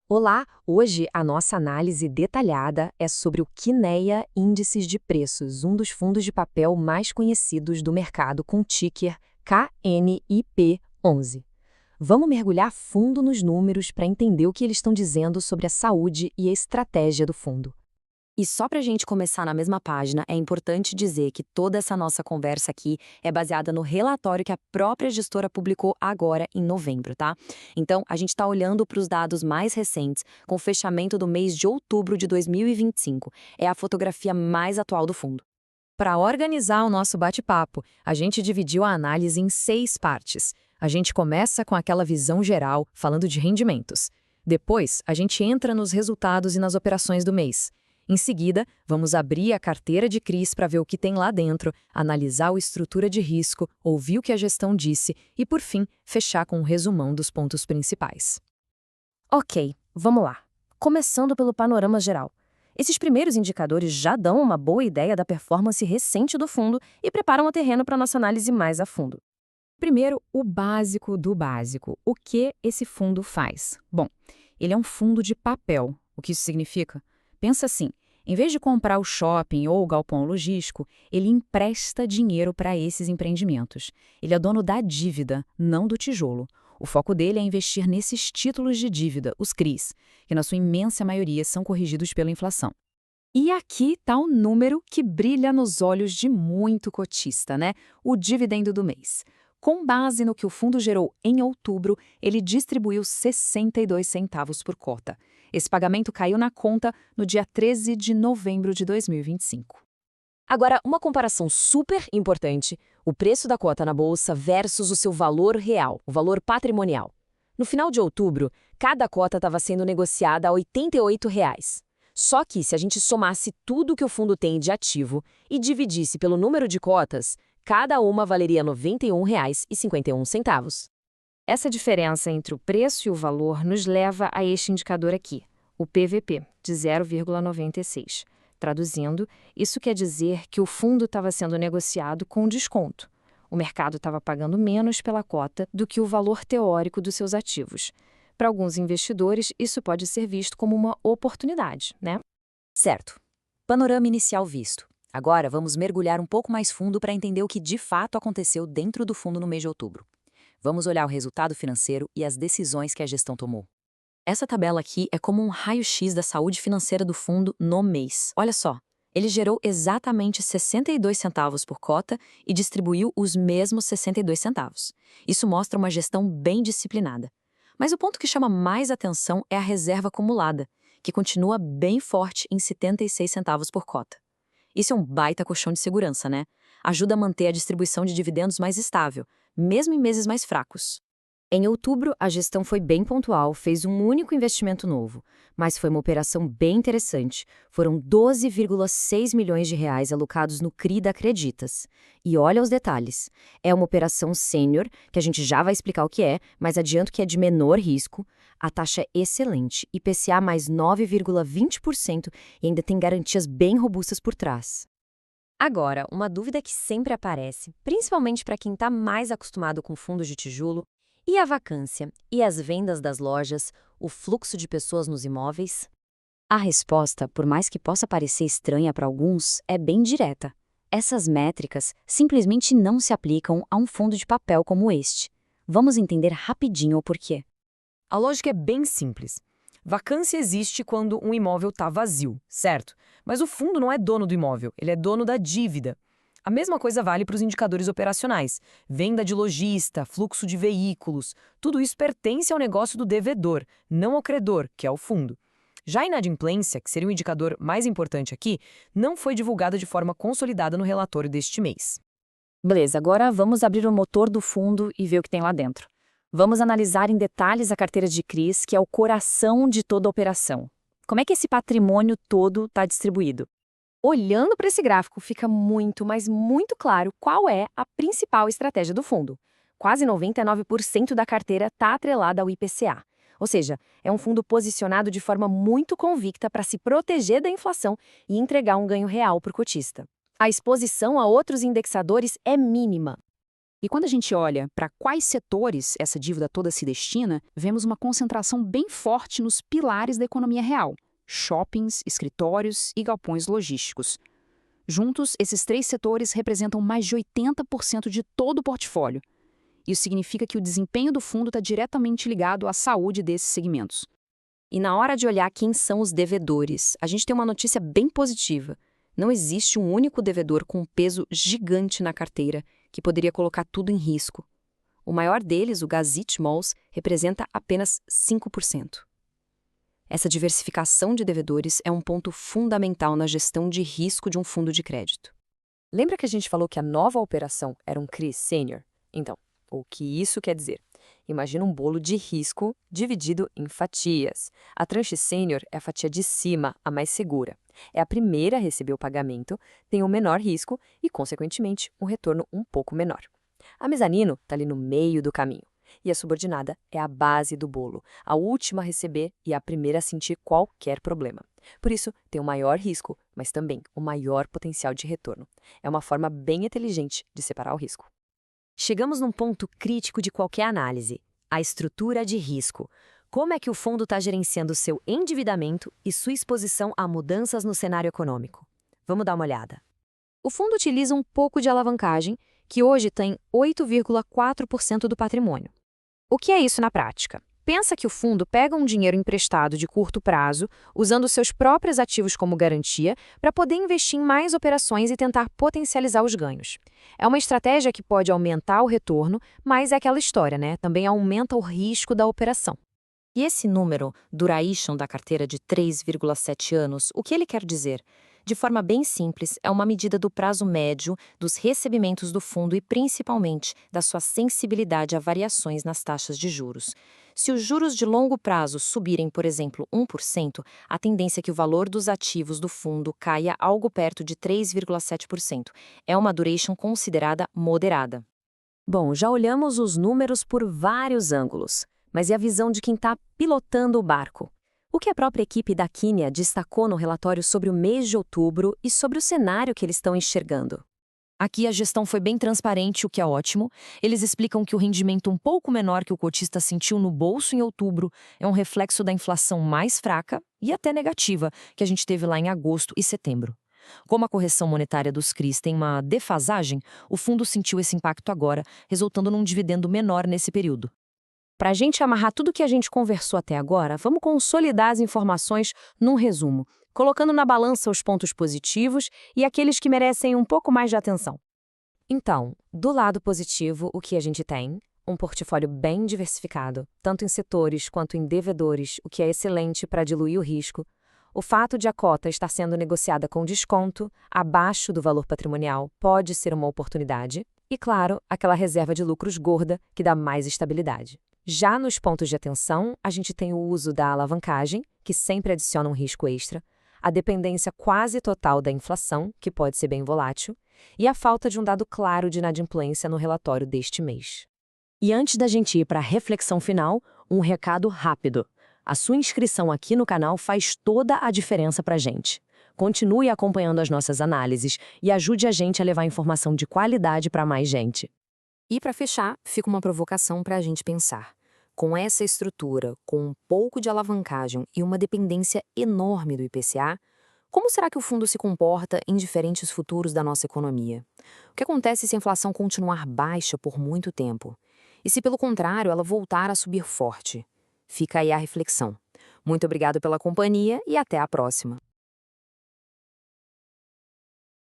Olá! Hoje a nossa análise detalhada é sobre o Kinea Índices de Preços, um dos fundos de papel mais conhecidos do mercado com ticker KNIP11. Vamos mergulhar fundo nos números para entender o que eles estão dizendo sobre a saúde e a estratégia do fundo. E só para a gente começar na mesma página, é importante dizer que toda essa nossa conversa aqui é baseada no relatório que a própria gestora publicou agora em novembro, tá? Então, a gente está olhando para os dados mais recentes, com o fechamento do mês de outubro de 2025. É a fotografia mais atual do fundo. Para organizar o nosso bate-papo, a gente dividiu a análise em 6 partes. A gente começa com aquela visão geral, falando de rendimentos. Depois, a gente entra nos resultados e nas operações do mês. Em seguida, vamos abrir a carteira de CRIs para ver o que tem lá dentro, analisar a estrutura de risco, ouvir o que a gestão disse e, por fim, fechar com um resumão dos pontos principais. Ok, vamos lá. Começando pelo panorama geral. Esses primeiros indicadores já dão uma boa ideia da performance recente do fundo e preparam o terreno para nossa análise mais a fundo. Primeiro, o básico do básico. O que esse fundo faz? Bom, ele é um fundo de papel. O que isso significa? Pensa assim, em vez de comprar o shopping ou o galpão logístico, ele empresta dinheiro para esses empreendimentos. Ele é dono da dívida, não do tijolo. O foco dele é investir nesses títulos de dívida, os CRIs, que na sua imensa maioria são corrigidos pela inflação. E aqui está o número que brilha nos olhos de muito cotista, né? O dividendo do mês. Com base no que o fundo gerou em outubro, ele distribuiu 62 centavos por cota. Esse pagamento caiu na conta no dia 13 de novembro de 2025. Agora, uma comparação super importante: o preço da cota na bolsa versus o seu valor real, o valor patrimonial. No final de outubro, cada cota estava sendo negociada a R$ 88. Só que, se a gente somasse tudo que o fundo tem de ativo e dividisse pelo número de cotas, cada uma valeria R$ 91,51. Essa diferença entre o preço e o valor nos leva a este indicador aqui, o PVP, de 0,96. Traduzindo, isso quer dizer que o fundo estava sendo negociado com desconto. O mercado estava pagando menos pela cota do que o valor teórico dos seus ativos. Para alguns investidores, isso pode ser visto como uma oportunidade, né? Certo. Panorama inicial visto. Agora vamos mergulhar um pouco mais fundo para entender o que de fato aconteceu dentro do fundo no mês de outubro. Vamos olhar o resultado financeiro e as decisões que a gestão tomou. Essa tabela aqui é como um raio-x da saúde financeira do fundo no mês. Olha só, ele gerou exatamente 62 centavos por cota e distribuiu os mesmos 62 centavos. Isso mostra uma gestão bem disciplinada. Mas o ponto que chama mais atenção é a reserva acumulada, que continua bem forte em 76 centavos por cota. Isso é um baita colchão de segurança, né? Ajuda a manter a distribuição de dividendos mais estável, mesmo em meses mais fracos. Em outubro, a gestão foi bem pontual, fez um único investimento novo, mas foi uma operação bem interessante. Foram 12,6 milhões de reais alocados no CRI da Creditas. E olha os detalhes. É uma operação sênior, que a gente já vai explicar o que é, mas adianto que é de menor risco. A taxa é excelente, IPCA mais 9,20% e ainda tem garantias bem robustas por trás. Agora, uma dúvida que sempre aparece, principalmente para quem está mais acostumado com fundos de tijolo: e a vacância? E as vendas das lojas? O fluxo de pessoas nos imóveis? A resposta, por mais que possa parecer estranha para alguns, é bem direta. Essas métricas simplesmente não se aplicam a um fundo de papel como este. Vamos entender rapidinho o porquê. A lógica é bem simples. Vacância existe quando um imóvel está vazio, certo? Mas o fundo não é dono do imóvel, ele é dono da dívida. A mesma coisa vale para os indicadores operacionais. Venda de lojista, fluxo de veículos, tudo isso pertence ao negócio do devedor, não ao credor, que é o fundo. Já a inadimplência, que seria o indicador mais importante aqui, não foi divulgada de forma consolidada no relatório deste mês. Beleza, agora vamos abrir o motor do fundo e ver o que tem lá dentro. Vamos analisar em detalhes a carteira de CRIs, que é o coração de toda a operação. Como é que esse patrimônio todo está distribuído? Olhando para esse gráfico, fica muito, mas muito claro qual é a principal estratégia do fundo. Quase 99% da carteira está atrelada ao IPCA. Ou seja, é um fundo posicionado de forma muito convicta para se proteger da inflação e entregar um ganho real para o cotista. A exposição a outros indexadores é mínima. E quando a gente olha para quais setores essa dívida toda se destina, vemos uma concentração bem forte nos pilares da economia real: shoppings, escritórios e galpões logísticos. Juntos, esses 3 setores representam mais de 80% de todo o portfólio. Isso significa que o desempenho do fundo está diretamente ligado à saúde desses segmentos. E na hora de olhar quem são os devedores, a gente tem uma notícia bem positiva. Não existe um único devedor com um peso gigante na carteira que poderia colocar tudo em risco. O maior deles, o Gazit Malls, representa apenas 5%. Essa diversificação de devedores é um ponto fundamental na gestão de risco de um fundo de crédito. Lembra que a gente falou que a nova operação era um CRI Sênior? Então, o que isso quer dizer? Imagina um bolo de risco dividido em fatias. A tranche sênior é a fatia de cima, a mais segura. É a primeira a receber o pagamento, tem o menor risco e, consequentemente, um retorno um pouco menor. A mezanino está ali no meio do caminho. E a subordinada é a base do bolo, a última a receber e a primeira a sentir qualquer problema. Por isso, tem o maior risco, mas também o maior potencial de retorno. É uma forma bem inteligente de separar o risco. Chegamos num ponto crítico de qualquer análise: a estrutura de risco. Como é que o fundo está gerenciando seu endividamento e sua exposição a mudanças no cenário econômico? Vamos dar uma olhada. O fundo utiliza um pouco de alavancagem, que hoje tem 8,4% do patrimônio. O que é isso na prática? Pensa que o fundo pega um dinheiro emprestado de curto prazo, usando seus próprios ativos como garantia, para poder investir em mais operações e tentar potencializar os ganhos. É uma estratégia que pode aumentar o retorno, mas é aquela história, né? Também aumenta o risco da operação. E esse número, duration da carteira de 3,7 anos, o que ele quer dizer? De forma bem simples, é uma medida do prazo médio dos recebimentos do fundo e, principalmente, da sua sensibilidade a variações nas taxas de juros. Se os juros de longo prazo subirem, por exemplo, 1%, a tendência é que o valor dos ativos do fundo caia algo perto de 3,7%. É uma duration considerada moderada. Bom, já olhamos os números por vários ângulos, mas e a visão de quem está pilotando o barco? O que a própria equipe da Quínia destacou no relatório sobre o mês de outubro e sobre o cenário que eles estão enxergando? Aqui a gestão foi bem transparente, o que é ótimo. Eles explicam que o rendimento um pouco menor que o cotista sentiu no bolso em outubro é um reflexo da inflação mais fraca e até negativa que a gente teve lá em agosto e setembro. Como a correção monetária dos CRIs tem uma defasagem, o fundo sentiu esse impacto agora, resultando num dividendo menor nesse período. Para a gente amarrar tudo que a gente conversou até agora, vamos consolidar as informações num resumo, colocando na balança os pontos positivos e aqueles que merecem um pouco mais de atenção. Então, do lado positivo, o que a gente tem? Um portfólio bem diversificado, tanto em setores quanto em devedores, o que é excelente para diluir o risco. O fato de a cota estar sendo negociada com desconto, abaixo do valor patrimonial, pode ser uma oportunidade. E, claro, aquela reserva de lucros gorda, que dá mais estabilidade. Já nos pontos de atenção, a gente tem o uso da alavancagem, que sempre adiciona um risco extra, a dependência quase total da inflação, que pode ser bem volátil, e a falta de um dado claro de inadimplência no relatório deste mês. E antes da gente ir para a reflexão final, um recado rápido. A sua inscrição aqui no canal faz toda a diferença para a gente. Continue acompanhando as nossas análises e ajude a gente a levar informação de qualidade para mais gente. E para fechar, fica uma provocação para a gente pensar. Com essa estrutura, com um pouco de alavancagem e uma dependência enorme do IPCA, como será que o fundo se comporta em diferentes futuros da nossa economia? O que acontece se a inflação continuar baixa por muito tempo? E se, pelo contrário, ela voltar a subir forte? Fica aí a reflexão. Muito obrigado pela companhia e até a próxima.